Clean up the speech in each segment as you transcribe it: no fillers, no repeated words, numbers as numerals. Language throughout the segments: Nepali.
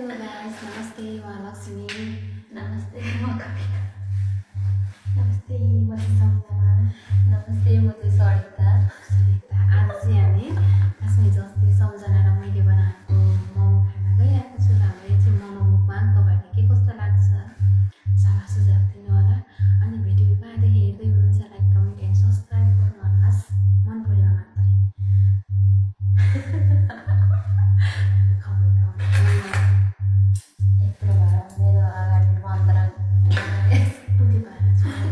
Hello guys, namaste, Mahalakshmi. नमस्ते म कविता Namaste, म चाहिँ सम्झना. नमस्ते म चाहिँ सरिता सुनिता. आज चाहिँ हामी खासमा हिजो अस्ति सम्झना र मैले बनाएको मोमो खान गइरहेको छु. हाम्रो यो चाहिँ मोमो मुखमा तपाईँहरूले के कस्तो लाग्छ सल्लाह सुझाव दिनु होला. अनि भिडियो कहाँदेखि हेर्दै हुनुहुन्छ लाइक कमेन्ट एन्ड सब्सक्राइब गर्नु होला. मन पर्यो मात्रै. यत्रो भएर मेरो अगाडि मन्त्र बुद्धि भएर चाहिँ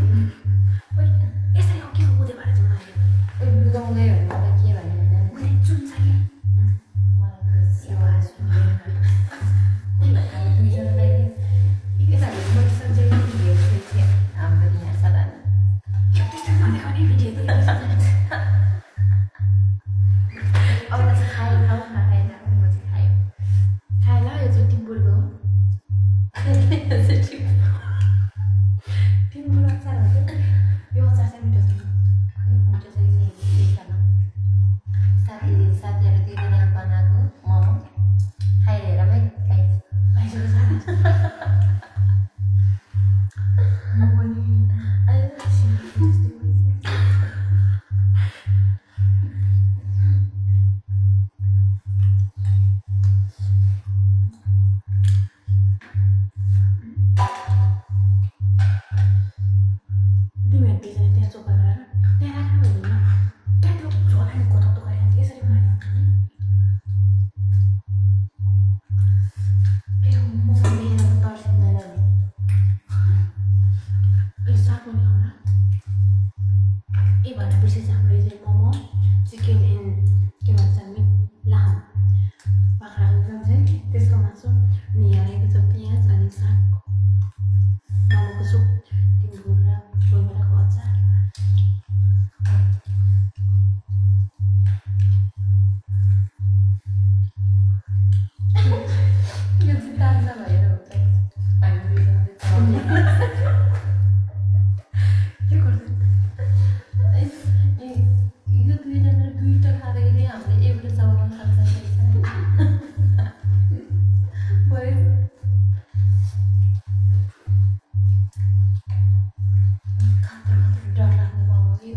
यसरी के बुद्धि भएर चाहिँ मैले बुझाउँदै भने मलाई के भन्नु बुद्धि चुन्छ कि मलाई सेवा दुईजनालाई यताहरू मैले चाहिँ भिडियो थिएँ. हाम्रो यहाँ सदा त्यस्तो नदेखाउने भिडियो अब चाहिँ खायो खाऊ नखाएन म चाहिँ खायो खाएँ ल यो चाहिँ टिम्बुरको टिम्बुर अचार हो त्यो. यो अचार चाहिँ मिठो छ. हुन्छ चाहिँ साथीहरू दुईजनाले बनाएको मोमो खाइरहेरमै खाइन्छ भाइको सारा म पनि जस्तै भइसक्यो. तिमीहरू दुईजना त्यहाँ चोखा गएर त्यहाँ राख्नु हुँदैन. त्यहाँ त्यो झोलाले कोताउतो गरिरहन्छ. यसरी बनायो भने ए मोमो देखेर त तर्सिँदैन नि. अलिक साग पनि खाउँ न. ए भन्न बिर्सेछ हाम्रो यो चाहिँ मोमो चिकन एन्ड के भन्छ मिट लाम बाख्राको एकदम चाहिँ त्यसको मासु अनि हालेको छ पियाज अनि साग मोमोको सुप टिम्बुर र गोलबेडाको अचार. यो चाहिँ ताजा भएर हुन्छ हामी दुईजनाले चलाउने के गर्दै यो दुईजना दुईवटा खाँदाखेरि हामीले एउटा चलाउन सक्छ भयो खतरा डर लाग्ने मोमो यो.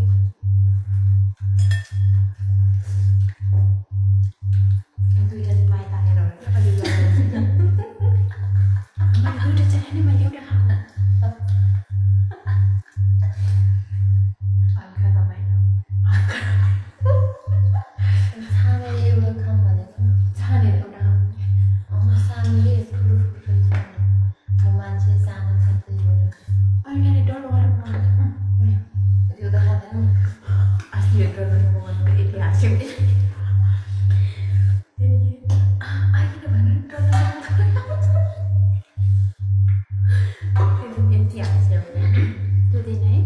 दुईवटा चाहिँ माइत आएर मैले दुईवटा चाहिँ नि मैले एउटा खाएको हल्का रमाइलो छानेर एउटा खाऊँ भनेको छानेर एउटा खानु. सानोले ठुलो ठुलो छ म मान्छे सानो छ त्यही भएर अहिले डर गरेर बनाउँछ. त्यो त खाँदैन अस्ति डर गरेर बनाउँछ यति हाँस्यो अहिले भनेर डर यति हाँस्यो त्यो दिन है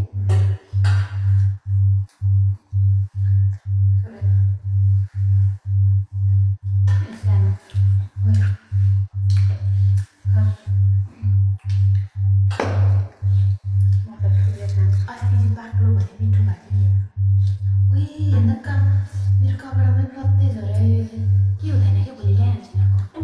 सानो अस्ति चाहिँ बाक्लो भने मिठो भएको थियो नि. उही अन्त मेरो कपडामै कतै झऱ्यो. के हुँदैन क्या भोलि ल्याइहाल्छु यिनीहरूको.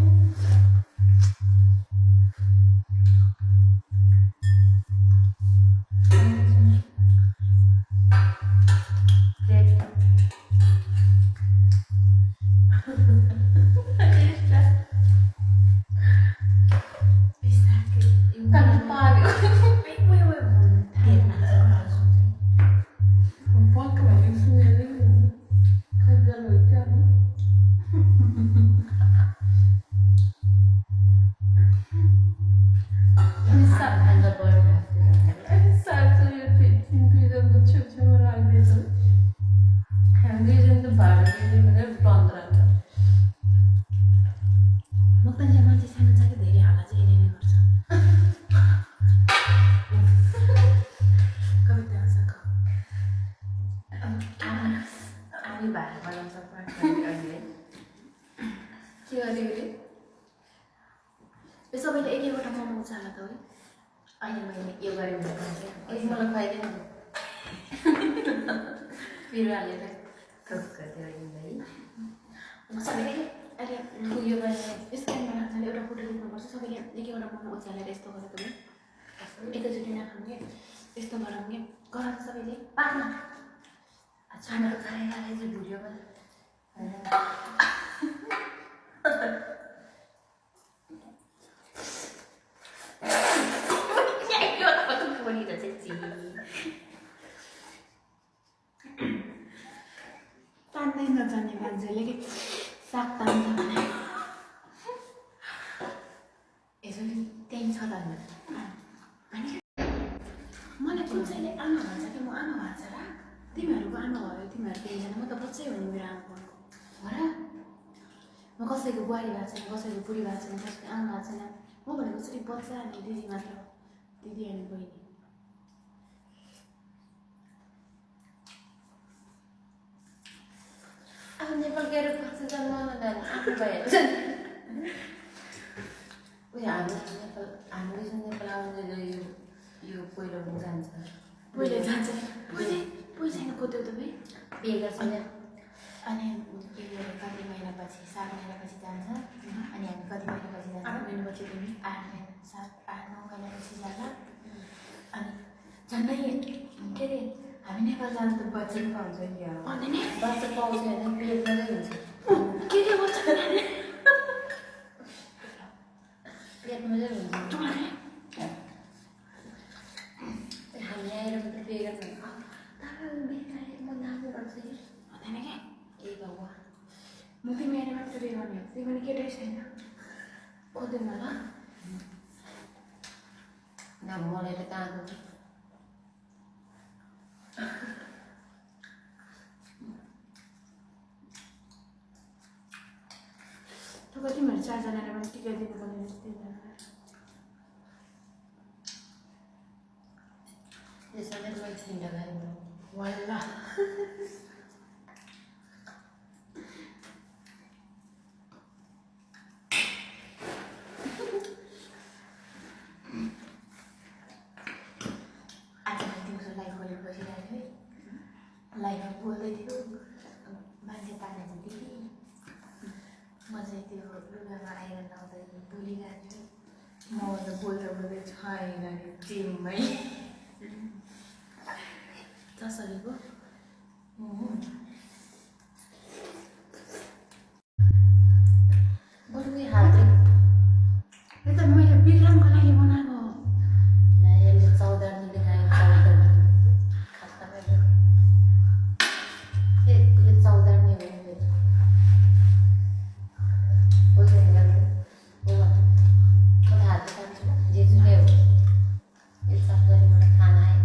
मोक्तानले मान्छे सानो छ कि धेरै हाला चाहिँ यिनीहरूले गर्छ. कवितासँग आमी भाइ बनाउँछ अहिले के गरेको यो सबैले एक एकवटा मोमो चाह त है. अहिले मैले यो गरेँ भने मलाई खुवाइदिनु बिरुवाले त थोक गरिदियो है सबैले अहिले उयो गरेर स्क्यानमा राख्छ एउटा फोटो खिच्नुपर्छ सबैले एक एउटा मन उचालेर यस्तो गरेर पनि एकैचोटि नखाउँ कि यस्तो गरौँ कि गर सबैले पार्न खाना खाएर चाहिँ भुल्यो भने तान्दै नजाने मान्छेले कि साग तान्छ भने यसो त्यहीँ छ त मलाई कुन चाहिँले आमा भन्छ कि म आमा भन्छ र तिमीहरूको आमा भयो तिमीहरू तिनजना म त बच्चै हो नि मेरो आमा भएको हो र म कसैको बुहारी भएको छैन कसैको बुढी भएको छैन कसैको आमा भएको छैन म भनेको चाहिँ बच्चा अनि दिदी मात्र हो दिदी अनि बहिनी अब नेपाल गएर पछि जन्माउन जाने आफू भएर उयो हाम्रो नेपाल आउने यो पहिलो जान्छ पहिले जान्छ पहिले छैन खोज्यौ तपाईँ बिहे गर्छ अनि कति महिनापछि 7 महिनापछि जान्छ अनि हामी कति महिनापछि जान्छ 8 महिनापछि तिमी 8 महिना 7-8-9 महिनापछि जान्छ अनि झन्डै के अरे हामी नेपाल जानु त बच्चा पाउँछ नि भन्दै नि बच्चा पाउँछ भने पेटमा चाहिँ हुन्छ के के बच्चा पेटमा चाहिँ हुन्छ हामी आएर मात्रै बिहे गर्छ म नानी गर्छु भन्दैन क्या के बाबा म तिमी आएर मात्र बिहे गर्ने हो तिमी पनि केटै छैन खोज्दैन ल अब मलाई त कहाँ गयो तपाईँ तिमीहरू 4 जनाले पनि टिका दिनुपर्ने 3 जनालाई त्यसैले मैले 3 टा गाडी वाला आज दिउँसो लाइभ गरेर बसिरहेको है लाइभमा बोल्दै थियो मान्छे तानेर दिदी म चाहिँ त्यो लुगामा आइरन लाउँदै बोलिरहेको थियो म त बोल्दै छैन नि जिममै जसरीको बरु हात यो त मैले विक्रमको लागि बनाएको यसले चौधरी लेखाएको चौधरी खाता मेरो यो चौधरी नै हो मेरो पैसा निकाल्छु हो म त हात काट्छु जे जुनै हो यो चौधरी मलाई खाना आयो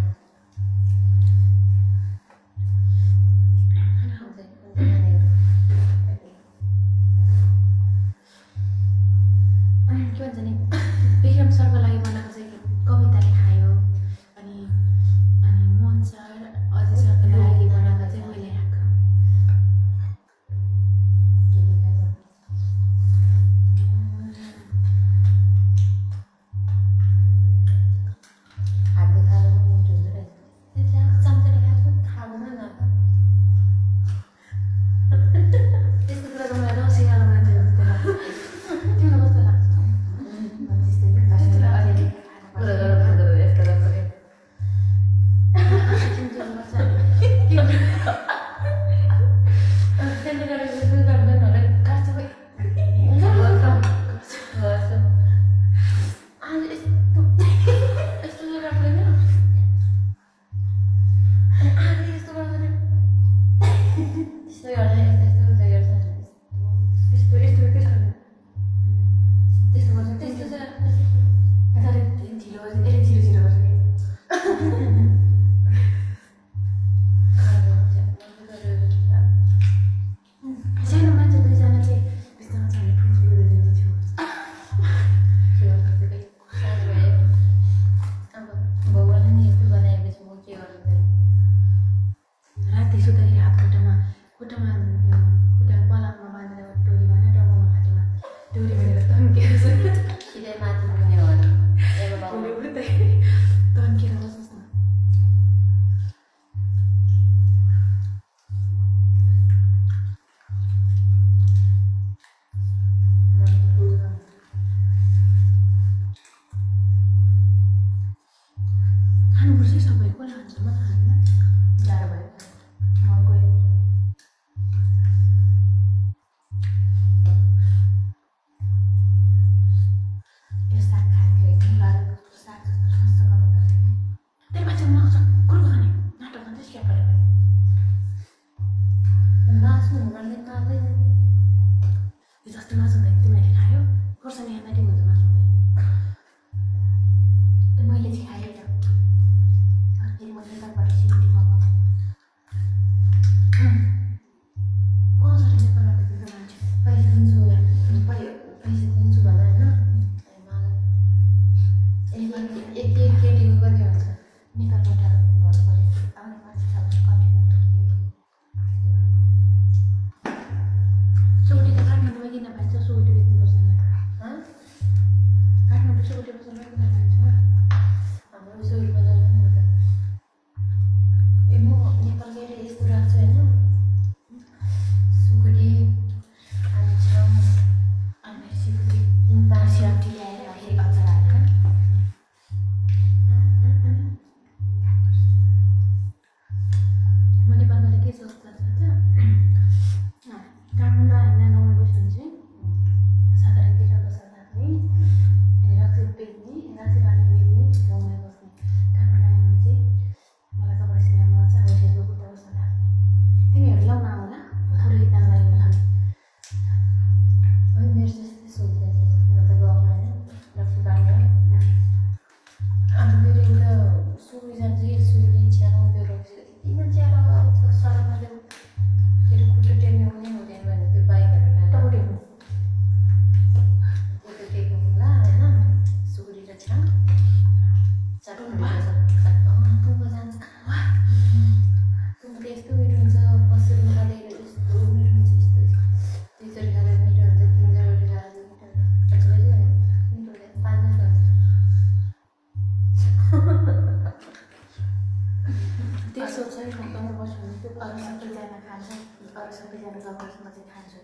सोध्छ है ढोकामा बस्यो भने त्यो अरू सबैजना खान्छ अरू सबैजना जबरजस्त म चाहिँ खान्छु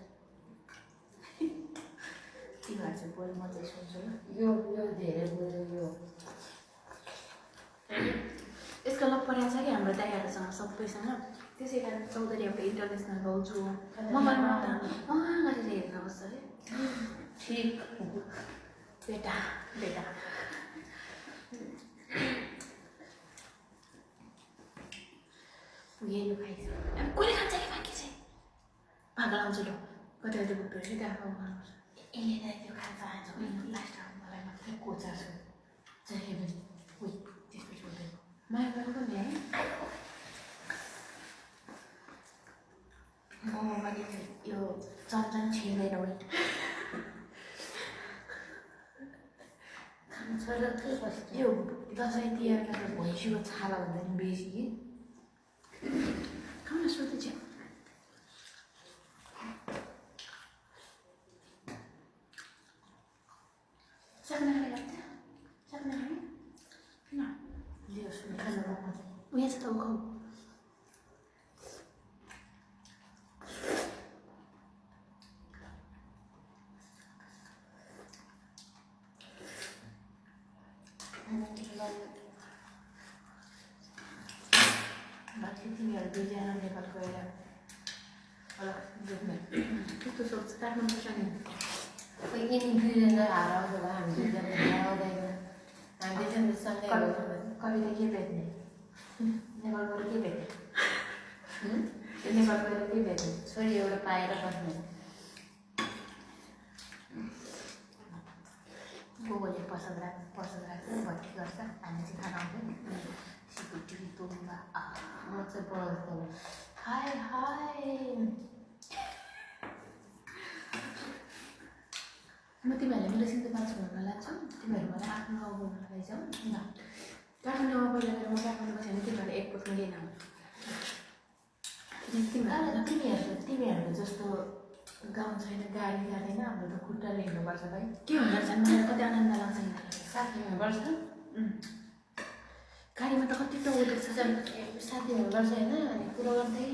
तिमीहरू चाहिँ बोल म चाहिँ सुन्छु ल यो धेरै बोल्यो यो यसको लग परेको छ कि हाम्रो दाइहरूसँग सबैसँग त्यसै कारण चौधरी अब इन्टरनेसनल भाउजू मोबाइलमा त गरेर हेर्न बस्छ अरे ठिक बेटा बेटा पुगेँ खाइछ कसले खान्छ कि बाँकी चाहिँ पागल आउँछ ल कता त्यो बुटो चाहिँ त्यहाँ गर्नुपर्छ यसले त त्यो खान्छ आज लास्ट मलाई मात्रै कोचा छ चाहियो भने उयो त्यसपछि हुँदैन माया गरेको नि है मैले यो चम्चन छिर्दैन वेट खान्छ र के बस्छ यो दसैँ तिहारमा त भैँसीको छाला भन्दा नि बेसी कि खाउन सोध्दै छ सक्ने खाने लाग्छ सक्ने खाने किन लियो खानु उयो छ त खाऊ बाँकी तिमीहरू दुईजना नेपाल गएर होला बुझ्ने त्यस्तो सोध्छ काट्नुपर्छ नि खोइ यिनी दुईजना हराउँछ भयो हामी दुईजना हराउँदैन हामी दुईजना सँगै कविता के भेट्ने नेपाल गएर के भेट्ने नेपाल गएर के भेट्ने छोरी एउटा पाएर बस्ने गोगोले पसल राख्छ भर्ती गर्छ हामी चाहिँ खाना आउँदैन सिकुटी तोम्बा म चाहिँ पढाउँछु हाय हाय म तिमीहरूले मेरो सिन्धुपाल्चो घुम्न लान्छौ तिमीहरू मलाई आफ्नो गाउँ घुम्न लैजाऊ ल काठमाडौँमा पहिला गएर म काठमाडौँ बस्यो भने तिमीहरूले एक पोस्ट लिएर आउँछु तिमीहरूको जस्तो गाउँ छैन गाडी जाँदैन हाम्रो त खुट्टाले हिँड्नुपर्छ भाइ के हुँदो रहेछ मलाई कति आनन्द लाग्छ नि साथी हुनुपर्छ गाडीमा त कति त उयो छ साथी हुनुपर्छ होइन अनि कुरो गर्दै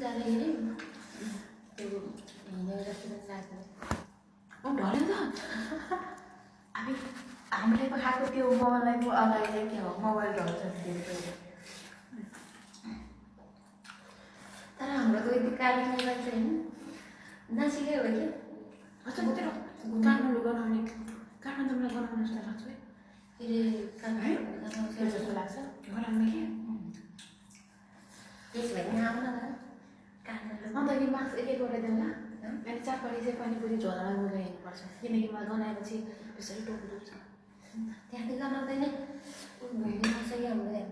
जाँदाखेरि त्यो हिँडेर जस्तो लाग्छ ढल्यो त हामीले पो खाएको त्यो मोबाइललाई पो अगाडि चाहिँ के हो मोबाइल ढल्छ तर हाम्रो त यति कालिम्पोङ चाहिँ होइन नसिकेको हो कि अझ मात्रै काठमाडौँ गनाउने काठमाडौँलाई गनाउनु जस्तो लाग्छ है फेरि काठमाडौँ जस्तो लाग्छ गनाउने के त्यसो भने आउन न काठमाडौँ अन्त कि मार्क्स एक गरेर देऊ ल अनि चारपाटी चाहिँ पानीपुरी झोलामा गएर हेर्नुपर्छ किनकि मलाई गनाएपछि यसरी टोपी दुख्छ त्यहाँ त गनाउँदैन घुम्नु आउँछ कि हाम्रो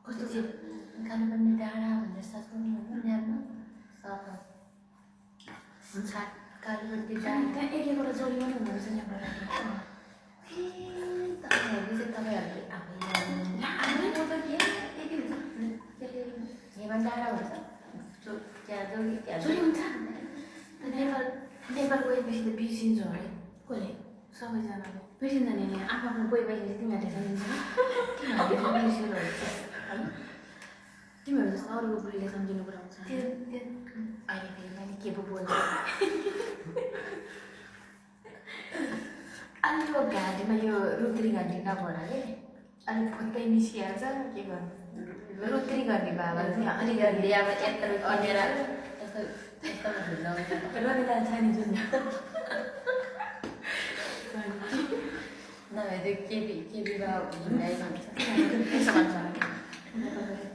कस्तो चाहिँ काठमाडौँ डाँडा भनेर सक्नु न्यानो सफा हुन्छ काठमाडौँ त्यहाँ एक एकवटा जोडी पनि हुँदो रहेछ नि हाम्रो तपाईँहरूले हेमा डाँडा भन्छ त्यहाँ जोडी जोडी हुन्छ नेपाल गएपछि त बिर्सिन्छ है कसले सबैजनाले बिर्सिन्छ नि आफ्नो गए पछि तिमीहरूले सम्झिन्छ तिमीहरू जस्तो अरूको बुढीले सम्झिनु कुरा हुन्छ अहिले फेरि मैले के पो बोल्छु अनि यो घाँटीमा यो रुद्री घाँटी नभएर के अलिक फुत्तै निस्किहाल्छ के गर्नु रुद्री घाँटी बाबा चाहिँ अलिकति अब यत्रो कटेर रमिता छ नि जुन नभए त्यो केपी बा भन्छ त्यसो भन्छ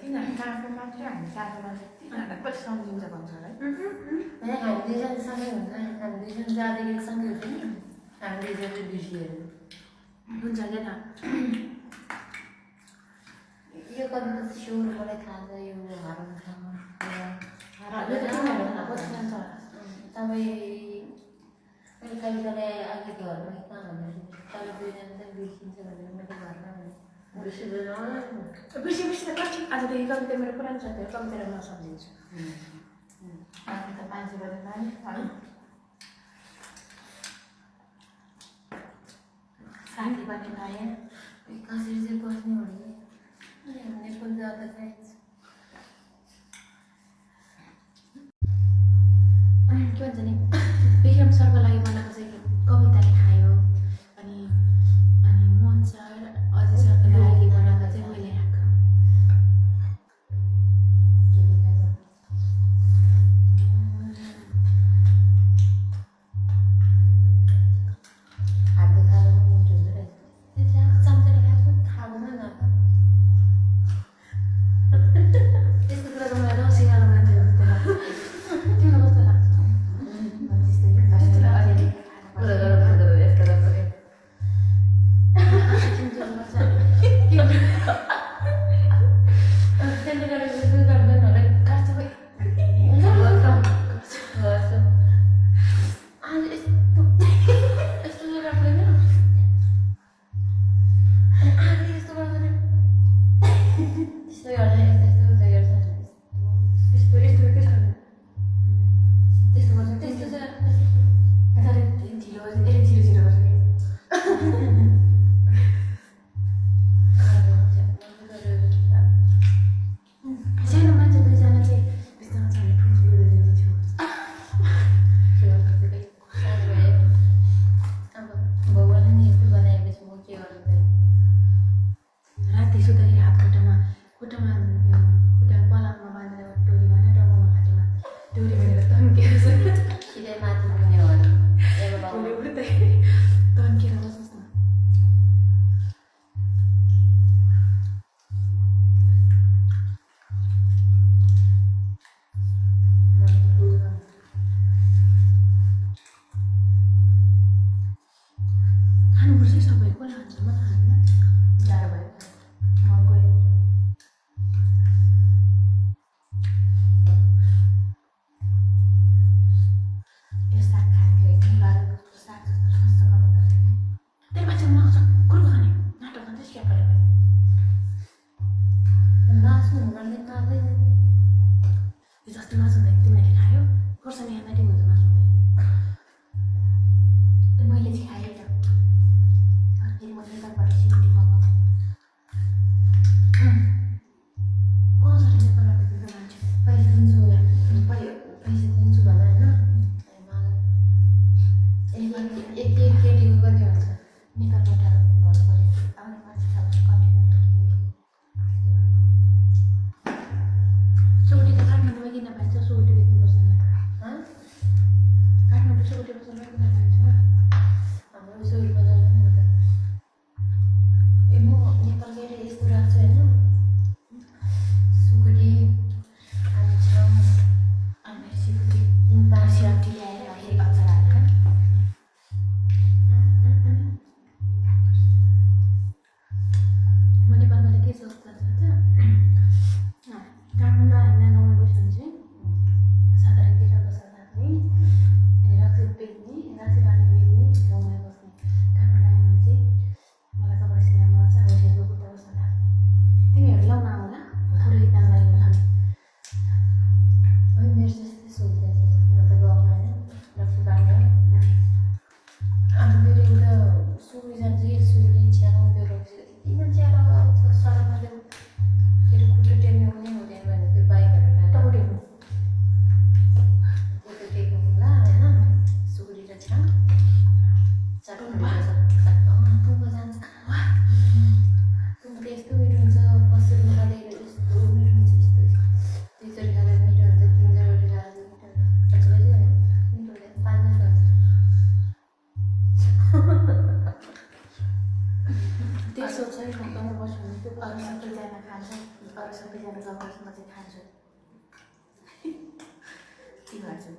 तिनीहरू काँको मात्रै हामी काँको मान्छे तिनीहरूलाई कति सम्झिन्छ भन्छ है होइन हामी दुईजना सँगै हुन्छ हामी दुईजना जाँदाखेरि सँगै हुन्छ नि हामी दुईजना बिर्सिहरू हुन्छ क्या त यो कविता स्योर मलाई थाहा छ यो हराउँछ तपाईँ मैले कवितालाई अघि घरमा कहाँ भन्दाखेरि तपाईँ दुईजना चाहिँ बिर्सिन्छ भनेर मैले घरमा भने बिर्सी त कति आजदेखि कविता मेरो पुरानो साथी कवितालाई म सम्झिन्छु अनि त मान्छे गरेर माने साथी पनि नयाँ कसरी चाहिँ बस्ने भने नेपाल जाँदा चाहिँ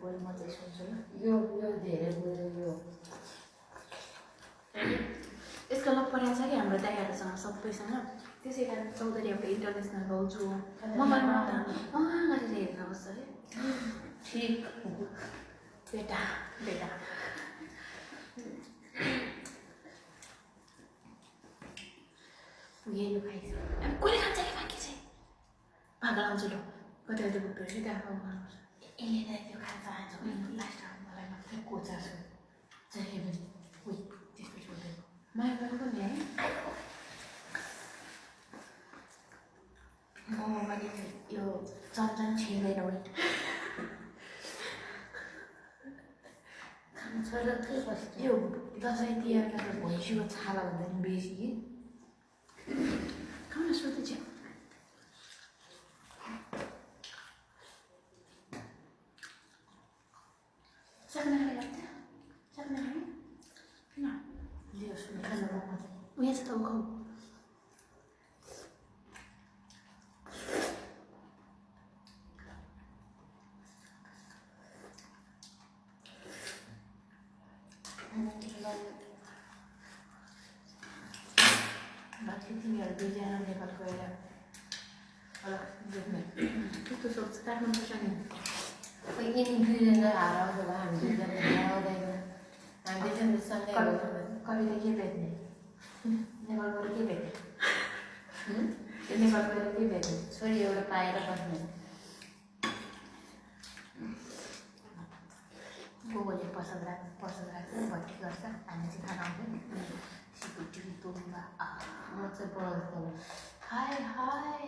बरु म चाहिँ सोच्छु ल यो धेरै बोल्यो यो यसको लग परेको छ कि हाम्रो दाइहरूसँग सबैसँग त्यसै कारण चौधरी अब इन्टरनेसनल भाउजू मोबाइलमा त गरेर हेर्न बस्छ अरे ठिक बेटा बेटा यही लु खाइस अब कसले खान्छ कि बाँकी चाहिँ पागल आउँछ लु कति कति बुझ्छ कि त्यहाँ गर्नुपर्छ यसले त त्यो खान्छ खान्छ लास्टमा मलाई मात्रै कोचा छ चाहियो भने उही त्यस्तो छोड्दैन माया गरेको नि है मैले यो चम्चन छिर्दैन उही खान्छ र के बस्छ यो दसैँ तिहारमा त भैँसीको छाला भन्दा नि बेसी कि खाउन सोध्दै छ सक्ने लाग्छ सक्ने किन लियो सुन्नु खानु उयो छ त खाऊ बाँकी तिमीहरू दुईजना नेपाल गएर होला बुझ्ने त्यस्तो सोध्छ राख्नुपर्छ नि यिनी दुईजना हराउँछ होला हामी दुईजना हराउँदैन हामी दुईजना सँगै कविता के भेट्ने नेपाल गएर के भेट्ने नेपाल गएर के भेट्ने छोरी एउटा पाएर बस्ने गोबरले पसल राख्छ भट्टी गर्छ हामी चाहिँ खाना आउँछ नि सिकुटी तुम्बा म चाहिँ बोल्दैन हाय हाय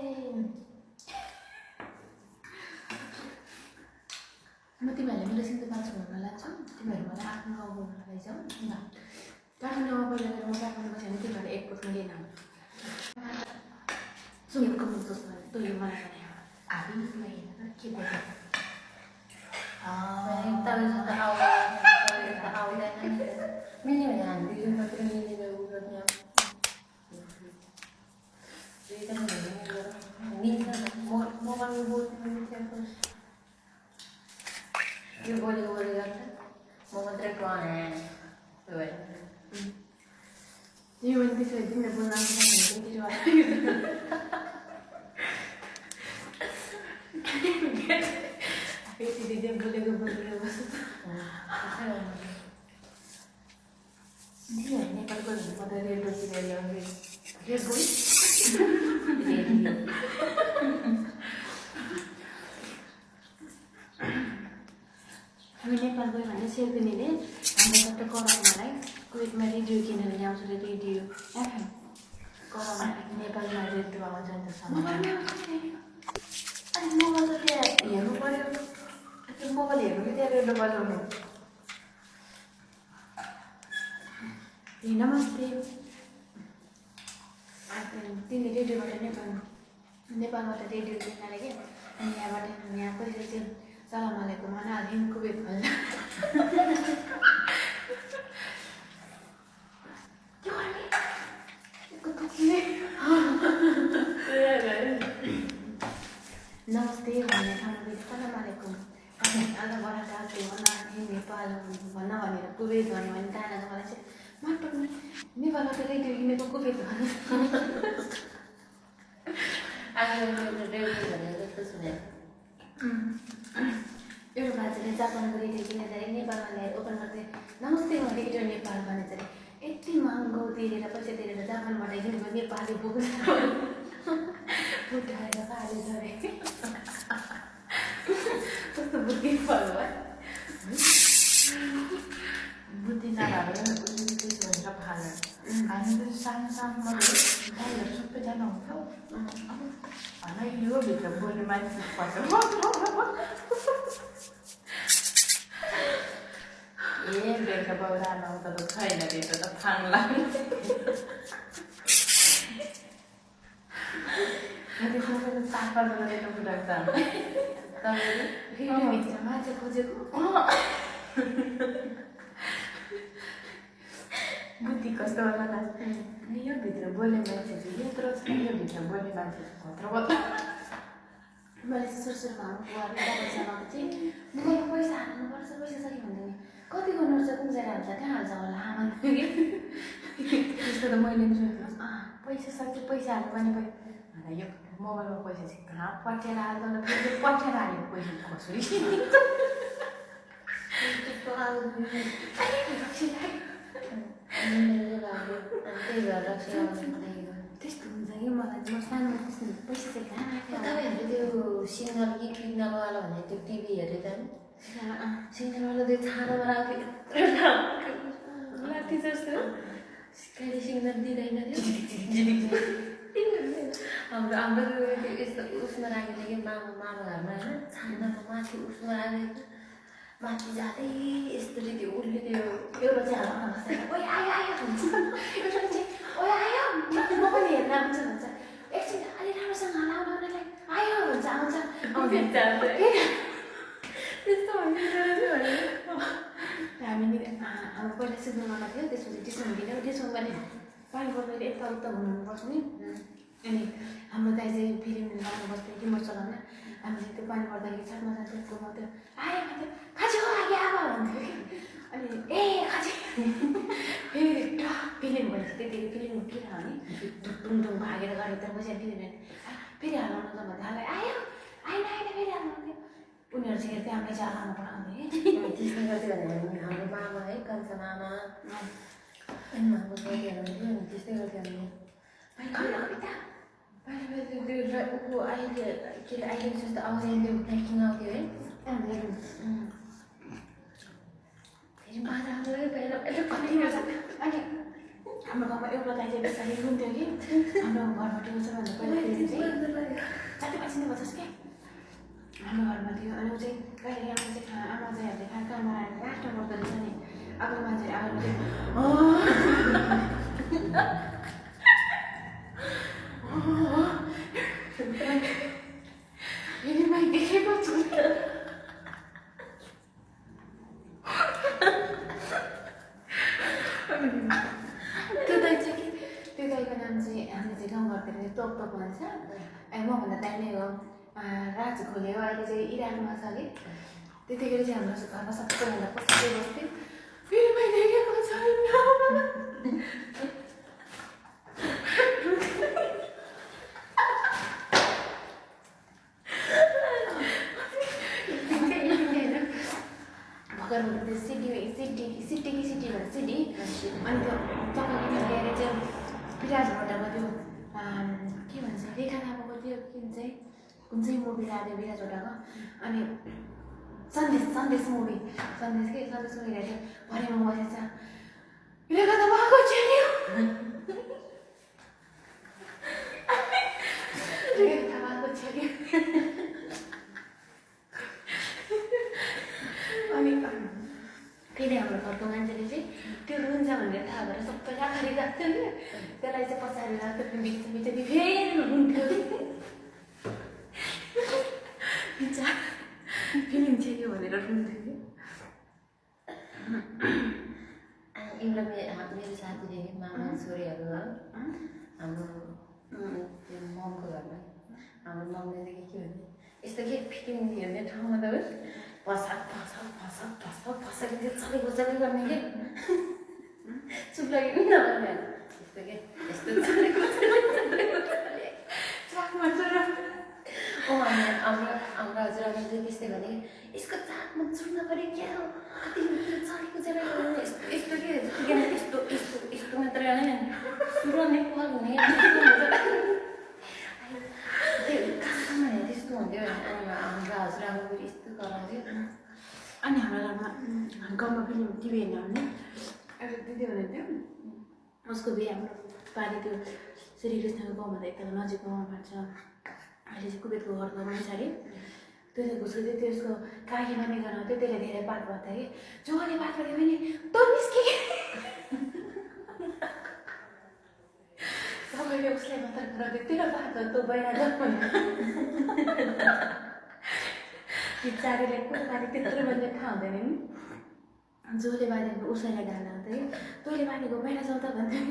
म तिमीहरूले मेरो सिन्धुपाल्चो घुम्न लाग्छौ तिमीहरू मलाई आफ्नो गाउँ घुम्न लैजाऊ ल काठमाडौँमा पहिला गएर म काठमाडौँ बस्यो भने तिमीहरू एक पोस्टमा लिएर आउँछु सुनेको मुख जस्तो तँ यो मलाई भने हाबी के बोल्छ तपाईँसँग आउँदैन मिल्यो भने हामी दुईजना मात्रै मिलेर उ गर्ने मिल्छ मोबाइलमा बोल्नु यो बोलेको गर्छ म मात्रै यो भने त्यसो भए तिमीले बोल्न बोलेको बस्छ तिमीहरू नेपाल गयो भने म त रेडियो किनेर ल्याउँछु रेडियो हामी नेपाल गयो भने सेर्पिनीले हाम्रो सबै कराउनलाई कुवेतमा रेडियो किनेर ल्याउँछ अरे रेडियो एफएम कराउन नेपालमा रेडियो आउँछ नि त मोबाइल त त्यहाँ हेर्नु पऱ्यो त्यो मोबाइल हेर्नु कि त्यहाँ रेडियो बजाउनु नमस्ते तिमी रेडियोबाट नेपालबाट रेडियो किनेर क्या अनि यहाँबाट यहाँ पैसा चाहिँ सलाम आलेकुम अनि आलिम कुवेत भन्छ नमस्ते भन्ने ठाउँमा सलाम आलेकुम अन्त बराकातु नेपाल भन्न भनेर कुवेत भन्यो भने गाना मलाई चाहिँ माटो नेपालबाट रेडियो किनेको कुवेत भन्नु एउटा बाजेले जापानको रेडियो किनेर नेपालमा ल्याएर ओपन गर्दै नमस्ते म रेडियो नेपाल भनेर चाहिँ यति महँगो तिरेर पैसा तिरेर जापानबाट किनेको नेपाली पुग्छ उठाएर पाले झरे कस्तो बुद्धि भयो है बुद्धि नभएर त्यसो भनेर फाल्यो हामी त सानो सानोमा गाईहरू सबैजना हुन्थ्यो होइन यो भित्र बोल्ने मान्छे पर्छ ए बेलुका बाउरा आउँदा त छैन त्यो त फाङ लाग्ने त्यसमा ताकत गरेर बुढाएको छ तपाईँहरू भित्र मान्छे खोजेको बुद्धि कस्तो होला लाग्छ यो भित्र बोल्ने मान्छे चाहिँ यत्रो छ यो भित्र बोल्ने मान्छे चाहिँ खत्र मैले सुरसुरमा पैसा गएको थिएँ मलाई पैसा हाल्नुपर्छ पैसा छ कि भन्दैन कति गर्नुपर्छ कुन चाहिँ हाल्छ कहाँ हाल्छ होला भन्थ्यो कि त्यस्तो त मैले पैसा सक्छ पैसा हाल्नु पनि भन्दा यो मोबाइलमा पैसा चाहिँ कहाँ पठेर हाल्दा फेरि पठेर हालेको पैसा कसरी त्यस्तो त्यस्तो हुन्छ कि मलाई म सानो त्यस्तो पैसा चाहिँ कहाँ तपाईँहरूले त्यो सिग्नल कि सिग्नलवाला भन्ने त्यो टिभी हेरेँ त सिग्नलवाला त्यो छानामा राख्थ्यो जस्तो कहिले सिग्नल दिँदैन हाम्रो यस्तो उसमा राखेको थियो कि मामा घरमा होइन छानामा माथि उसमा राखेको माथि जाँदै यस्तोले त्यो उसले त्यो एउटा चाहिँ हाल्न ओइ आयो आयो भन्छ एउटा चाहिँ ओइ आयो म पनि हेर्न आउँछ भन्छ एकछिन अलि राम्रोसँग हलाउनलाई आयो भन्छ आउँछ त्यस्तो हामी हाम्रो पहिला सुत्नुमा थियो त्यसपछि टिस्नु हुँदैन टिस्नु भने पानी पर्दैन यताउता हुनुपर्छ नि अनि हाम्रो दाइ चाहिँ फिल्म लगाउनु बस्थ्यो रिमोट चलाउन हामीले त्यो पानी पर्दाखेरि छतमा जान्थ्यो घुमाउँथ्यो आयो भन्थ्यो खाजो आगे आमा भन्थ्यो कि अनि ए खाजे फेरि फिल्म भएपछि त्यतिखेर फिल्म किन भने टुङटुङ भागेर गरेर त बसेर फिल्म फेरि हाल्नु त भन्दा हाल्दै आयो आएन आएन फेरि हाल्नु उनीहरू चाहिँ त्यहाँबाट चाहिँ हलाउनु पठाउँथ्यो कि त्यस्तो गर्थ्यो भने हाम्रो मामा है कान्छा मामा अनि हाम्रो साथीहरू हुन्थ्यो अनि त्यस्तै गर्थ्यो हामीले ऊ अहिले के अरे अहिले जस्तो आउँदैन त्यो ट्रेकिङ आउँथ्यो है फेरि बाजाहरू पहिला कति मजा अनि हाम्रो गाउँमा एउटा दाइ चाहिँ बिस्तारै रुन्थ्यो कि हाम्रो घरमा टिभी छ भन्दा पहिला चाहिँ जाति बाँच्ने बजास् क्या हाम्रो घरमा थियो अनि ऊ चाहिँ कहिले आमा चाहिँ आमा चाहिँहरूले खाना आएर लास्टमा गर्दो रहेछ नि अब मान्छेहरू आएर फेरि मैले देखेको छु त्यो दाइ चाहिँ कि त्यो दाइको नाम चाहिँ हामीले चाहिँ गाउँघरतिर टोक टोक भन्छ मभन्दा दाइ नै हो राज खोल्यो अहिले चाहिँ इरानमा छ कि त्यतिखेर चाहिँ हाम्रो घरमा सबैभन्दा पछाडि बस्थ्यो फेरि मैले देखेको छैन भर्खर त्यो सिटी भन्छ सिटी अनि त्यो तपाईँले ल्याएर चाहिँ विराज भट्टको त्यो के भन्छ रेखा थापाको त्यो कुन चाहिँ मुभी लाग्यो विराज भट्टको अनि सन्देश मुभी सन्देश मुभी ल्याएको भरेमा बसेछ रेखा थापाको छेड्यो रेखा थापाको छेड्यो अनि फेरि हाम्रो घरको मान्छेले चाहिँ त्यो रुन्छ भनेर थाहा भएर सबैले अगाडि राख्थ्यो नि त्यसलाई चाहिँ पछाडि राख्थ्यो बिच फेरि रुन्थ्यो फिल्म छेक्यो भनेर रुन्थ्यो कि एउटा मेरो साथीले मामा छोरीहरू हो हाम्रो त्यो ममको घरमा हाम्रो ममले चाहिँ के भन्ने यस्तो के फिल्म हेर्ने ठाउँमा त फसाक त्यो चलेको गर्ने के चुप लाग्यो नभन्ने यस्तो के यस्तो चलेको हाम्रो हजुरआमा चाहिँ त्यस्तै भने यसको चाकमा चुड्न पऱ्यो क्या हो कति चलेको चलेको यस्तो के यस्तो मात्र होइन सुराउने पल हुने त्यस्तो हुन्थ्यो हाम्रो हजुरआमा पनि यस्तो गराउँथ्यो अनि हाम्रो घरमा गाउँमा पनि टिभी हेर्न भने एउटा दिदी हुनुहुन्थ्यो उसको बिहे हाम्रो पारि त्यो श्रीकृष्णको गाउँभन्दा एकदम नजिक गाउँमा पर्छ अहिले चाहिँ कुबेतको घरको पछाडि त्यो चाहिँ घुसको चाहिँ त्यसको काकी माने गराउँथ्यो त्यसले धेरै बात गर्थ्यो कि जोले बात गऱ्यो भने तँ निस्के सबैले उसलाई मात्र गराउँथ्यो तेरो बात हो तँ बाहिर जा चारैले कुरो बारे त्यत्रो भन्ने थाहा हुँदैन नि जोले बाँधेको उसैलाई गाना आउँथ्यो कि तैँले बाँधेको बाहिर जाउँ त भन्थ्यो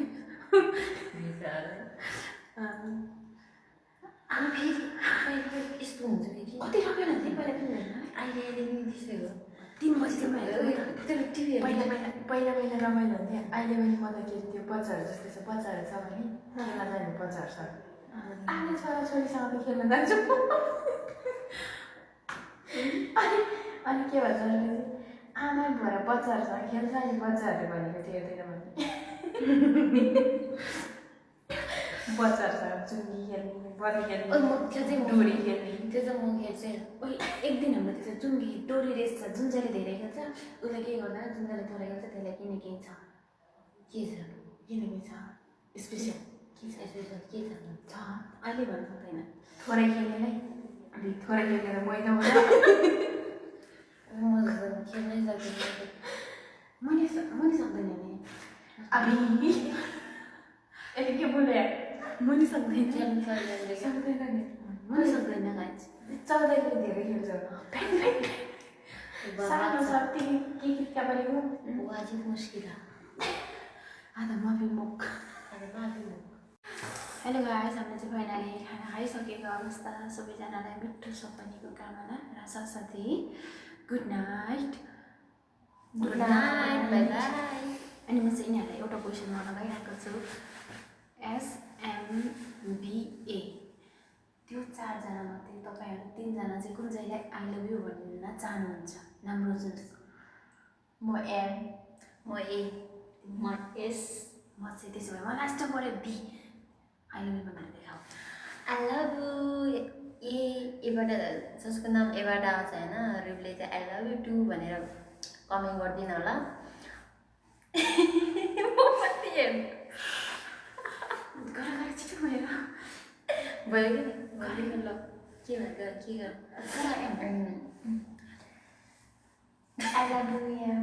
अनि फेरि पहिला यस्तो हुन्छ फेरि कति रमाइलो हुन्थ्यो पहिला पनि हेर्न अहिले नि त्यसै हो 3 बजीसम्म हेर्छ टिभी पहिला रमाइलो हुन्थ्यो अहिले पनि मलाई के त्यो बच्चाहरू जस्तै छ बच्चाहरू छ भने खेल्न जाने बच्चाहरू छ आफ्नो छोराछोरीसँग त खेल्न जान्छु अनि के भन्छ भने आमा भएर बच्चाहरूसँग खेल्छ नि बच्चाहरूले भनेको थियो हेर्दैन भने बच्चाहरूसँग चुङ्गी खेल्ने बत्ती खेल्ने डोरी खेल्ने त्यो चाहिँ म खेल्छु ओइ एक दिन हाम्रो त्यसो चुङ्गी डोरी रेस छ जुन चाहिँ धेरै खेल्छ उसले के गर्दा जुन चाहिँ थोरै खेल्छ त्यसलाई किन केही छ के छ किनकि छ स्पेसियल के छ के छ अहिले भन्नु सक्दैन थोरै खेल्नेलाई अनि थोरै खेलेर मैदा हुन्छ म खेल्नै सक्दिनँ मैले सक्दैन नि अभी यसले के बोले मैले सक्दैन खेल्नु सक्दैन सक्दैन नि मैले सक्दैन गाइज चल्दाखेरि धेरै खेल्छ सानो छ के किट्का परेको वाजिब मुस्किल आधा माफी मुख अनि माफी हेलो गाइस हामीले चाहिँ फाइनली खाना खाइसकेको अवस्था सबैजनालाई मिठो सपनीको कामना र साथसाथै good night good night by by अनि म चाहिँ यिनीहरूलाई एउटा क्वेसन लगाइरहेको छु SMBA त्यो 4 जना मध्ये तपाईँहरू 3 जना चाहिँ कुन चाहिँलाई आई लभ यु भन्न चाहनुहुन्छ नाम रोज्नुहोस् म एम म ए म एस म चाहिँ त्यसो भए म लास्ट पऱ्यो बी आई लभ यु भनेर देखाऊ आई लभ यु एबाट जसको नाम एबाट आउँछ होइन अरूले चाहिँ आई लभ यु टु भनेर कमेन्ट गरिदिनु होला म मात्रै हेर्नु घर छिटो भएर भयो कि ल के भन्छ के गर आई लभ यु एम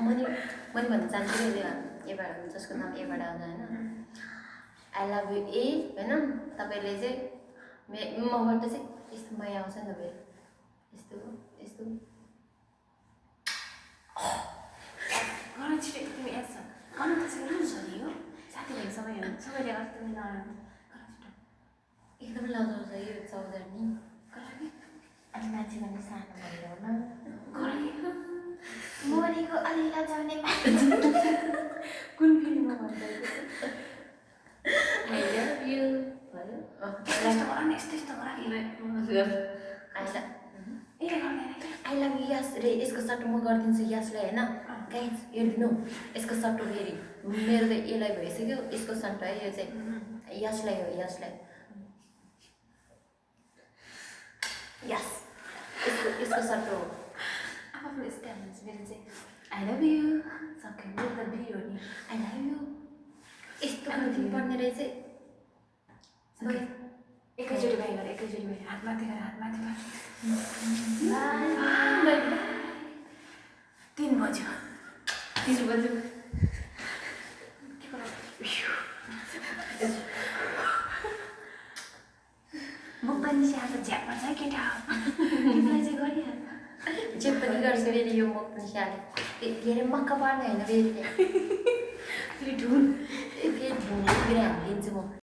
मैले भन्न चाहन्छु कि एबाट जसको नाम एबाट आउँछ होइन आई लभ यु ए होइन तपाईँले चाहिँ मबाट चाहिँ यस्तो माया आउँछ नि तपाईँ यस्तो यस्तो घर छिटो तिमी एस गर्नु त चाहिँ रुल्स हो नि हो साथीभाइ सबैले गर्छ तिमी नराम्रो एकदम लाउँछ यो चौधरी नि अनि मान्छे भने सानो भएर मरेको अलि लजाउने कुन फिल्ममा भन्छ आई लभ यु भयो यस्तो गर आई लभ यु यस रे यसको सट्टो म गरिदिन्छु यसलाई होइन गाइज हेर्नु यसको सट्टो फेरि मेरो त यसलाई भइसक्यो यसको सट्टो है यो चाहिँ यसलाई हो यसलाई यस यसको सट्टो हो आफ्नो स्ट्यान्ड हुन्छ मेरो चाहिँ आई लभ यु सक्यो मेरो त बी हो नि आई लभ यु यस्तो गरिदिनु पर्ने रहेछ एकैचोटि बाई गरेर एकैचोटि बाई हात माथि गरेर हात माथि 3 बज्यो मुख पनि स्याहार्छ झ्याप्पा छ केटा तिमीलाई चाहिँ गरिहाल्छ जे पनि गर्छ फेरि यो म पनि स्याहार्ने के अरे मक्का पार्ने होइन फेरि फेरि ढुन फेरि ढुङ्गा हालिदिन्छु म